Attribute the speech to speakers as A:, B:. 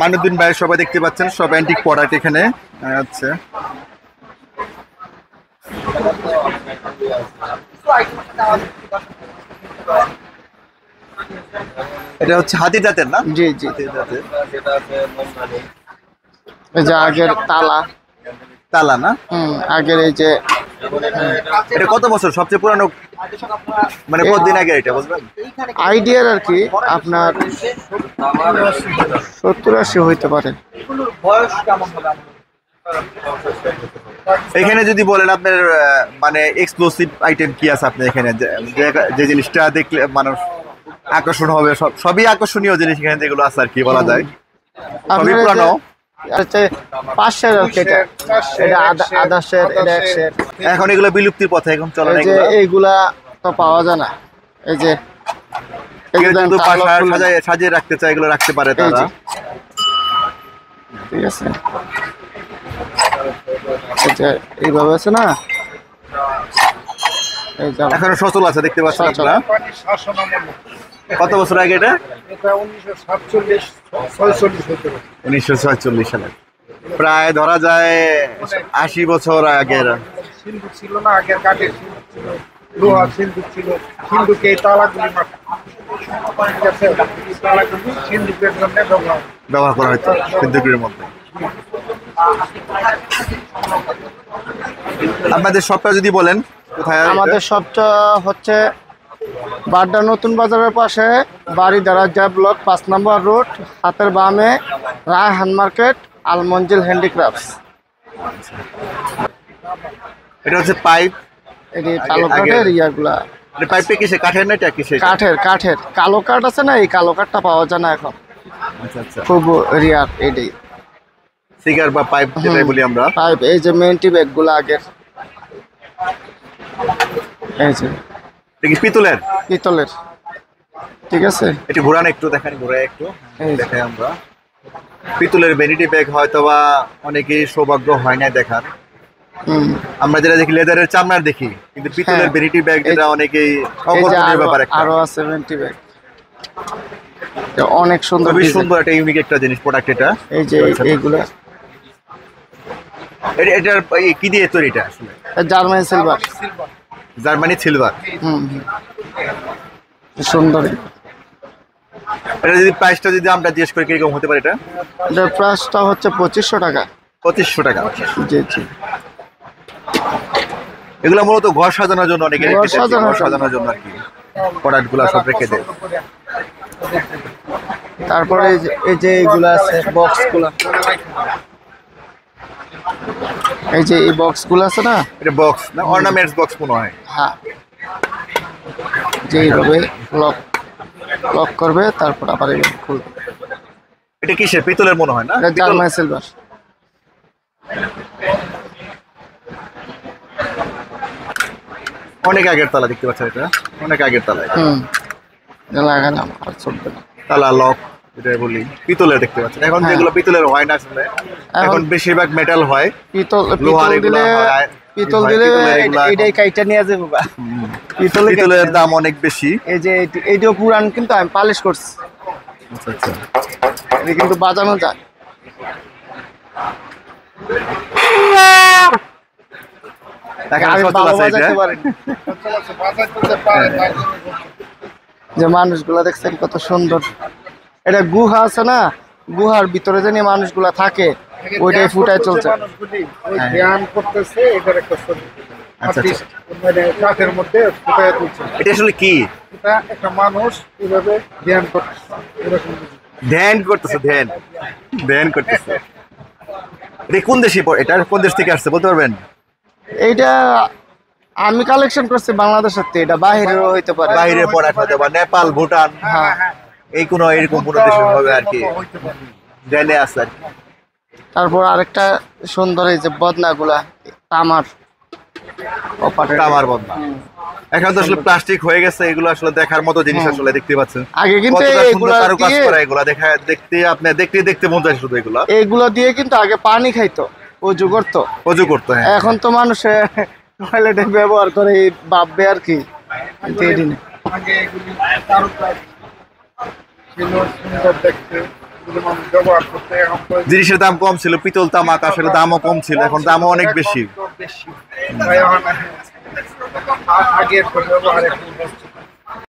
A: মাইনুদ্দিন ভাই সবাই দেখতে পাচ্ছেন, সব অ্যান্টিক প্রোডাক্ট এখানে। আচ্ছা, এটা হচ্ছে হাতি দাঁতের না?
B: জি জি।
A: হাতি দাঁতের।
B: এই যে আগের তালা
A: তালা না?
B: আগের এই যে
A: এটা কত বছর সবচেয়ে পুরানো, মানে কতদিন আগে এটা বলবেন?
B: আইডিয়ার আর কি আপনার 70-80 হইতে পারে।
A: এখানে যদি বলেন আপনার মানে এক্সক্লুসিভ আইটেম কি আছে আপনার এখানে, যে জিনিসটা দেখলে মানুষ আকর্ষণ হবে? সবই আকর্ষণীয় জিনিস এখানে যেগুলো আছে আর কি বলা যায়, সবই পুরানো।
B: পাঁচশের আর কি, এটা আদাশের, এটা একশের।
A: এখন এগুলো বিলুপ্তির পথে, এখন চলে না
B: এইগুলা তো পাওয়া যায় না। এই যে
A: সাজিয়ে রাখতে চায়, এগুলো রাখতে পারে তারা।
B: ঠিক আছে, এইভাবে আছে না,
A: এখনো সচল আছে, দেখতে পাচ্ছেন আপনারা। কত বছর আগে এটা? 1946 সালে, প্রায় ধরা যায় 80 বছর আগের।
C: সিন্ধুক ছিল না, আগের কাঠের ছিল, লোহার সিন্ধুক ছিল। সিন্ধুকে এই তালাগুলি সিন্ধুকের জন্য
A: ব্যবহার করা হতো সিন্ধুকের মধ্যে। আপনাদের শপটা যদি বলেন কোথায়?
B: আমাদের শপটা হচ্ছে বাড্ডা নতুন বাজারের পাশে, বাড়িধারা ব্লক 5 নম্বর রোড, হাতের বামে রায়হান মার্কেট, আল মঞ্জিল হ্যান্ডিক্রাফটস।
A: এটা হচ্ছে পাইপ,
B: এটি কালো কাঠের ইয়াগুলা।
A: পাইপটা কিসে, কাঠের না এটা কিসে?
B: কাঠের কালো কাঠ আছে না, এই কালো কাঠটা পাওয়া যায় না এখন।
A: আচ্ছা আচ্ছা,
B: খুব রিয়ার। এটাই
A: সিগার বা পাইপ যেটাই বলি আমরা।
B: পাইপ, এই যে মেন্টি ব্যাগগুলো আগের, এই যে
A: পিতলের।
B: ঠিক আছে,
A: একটু ঘোরান, একটু দেখেন, ঘুরাই একটু দেখাই আমরা। পিতলের ভ্যানিটি ব্যাগ হয়তো বা অনেকেই সৌভাগ্য হয় না দেখার। আমরা যেটা দেখি লেদারের চামড়ার দেখি, কিন্তু পিতলের ভ্যানিটি ব্যাগ যেটা অনেকেই অকল্পনীয় ব্যাপার।
B: আরো আছে ভ্যানিটি ব্যাগ, অনেক সুন্দর,
A: খুবই সুন্দর একটা ইউনিক একটা জিনিস প্রোডাক্ট এটা। এই যে
B: এইগুলো
A: এটার কি দিয়ে তৈরি? এটা আসলে
B: জার্মানি সিলভার।
A: জার্মানি সিলভার,
B: সুন্দর।
A: এটা যদি প্রাইসটা যদি আমরা জিজ্ঞেস করি কিরকম হতে পারে?
B: এটার প্রাইসটা হচ্ছে 2500 টাকা।
A: 2500 টাকা।
B: জি জি।
A: এগুলো মূলত ঘর সাজানোর জন্য, অনেকে
B: ঘর
A: সাজানোর জন্য আর কি প্রোডাক্টগুলো সব রেখে দেয়।
B: তারপরে এই যে এইগুলো আছে বক্সগুলো, এই যে এই বক্সগুলো আছে না,
A: এটা বক্স না, অর্নামেন্টস বক্স মনে হয়।
B: হ্যাঁ, যে এইভাবে লক করবে, তারপর আবার এইভাবে খুলবে।
A: এটা কিসের? পিতলের মনে হয় না?
B: Germany silver.
A: অনেক আগের তালা দেখতে পাচ্ছেন, এটা অনেক আগের তালা।
B: লাগালাম আর চলবে না।
A: তালা লক যেটা বলি পিতলের দেখতে পাচ্ছেন। এখন যেগুলো পিতলের হয় না আসলে, এখন বেশিরভাগ মেটাল হয়।
B: পিতল দিলে এটাই কাইটা নিয়ে যাবো।
A: পিতলের দাম অনেক বেশি।
B: এই যে এইটাও পুরান, কিন্তু আমি পালিশ করছি।
A: আচ্ছা আচ্ছা,
B: এটা কিন্তু বাজানো যায়। যে মানুষগুলা দেখছেন কত সুন্দর। এটা গুহা আছে না, গুহার ভিতরে জানি মানুষগুলা থাকে, ওইটাই ফুটায় চলছে।
C: ধ্যান করতেছে, এটার একটা ছবি কাঠের মধ্যে ফুটায় তুলছে।
A: এটা আসলে কি?
C: এটা একটা মানুষ এইভাবে ধ্যান করতেছে,
A: ধ্যান করতেছে। এটা কোন দেশি? এটা কোন দেশ থেকে আসছে বলতে পারবেন?
B: এইটা আমি কালেকশন করছি বাংলাদেশের থেকে, এটা বাইরেও হইতে পারে।
A: বাইরের প্রোডাক্ট হতে পারে, নেপাল, ভুটান, এই কোনো এরকম কোনো দেশের হবে আর কি, জেনে আছে আর কি।
B: তারপর আরেকটা সুন্দর, এই যে বদনাগুলা তামার
A: বদনা। এখন তো আসলে প্লাস্টিক হয়ে গেছে, এগুলো আসলে দেখার মতো জিনিস। আসলে দেখতে পাচ্ছেন
B: আগে কিন্তু
A: দেখতে মন চায় শুধু।
B: এইগুলো দিয়ে কিন্তু আগে পানি খাইতো, অজু করতো। এখন তো মানুষে টয়লেটে ব্যবহার করে, ভাববে আর কি।
C: এগুলো মানুষ ব্যবহার করতে এখন তো
A: জিনিসের দাম কম ছিল, পিতল তামাক আসলে দামও কম ছিল, এখন দামও অনেক বেশি।
C: বেশি তাই এখন আগের ব্যবহার এখন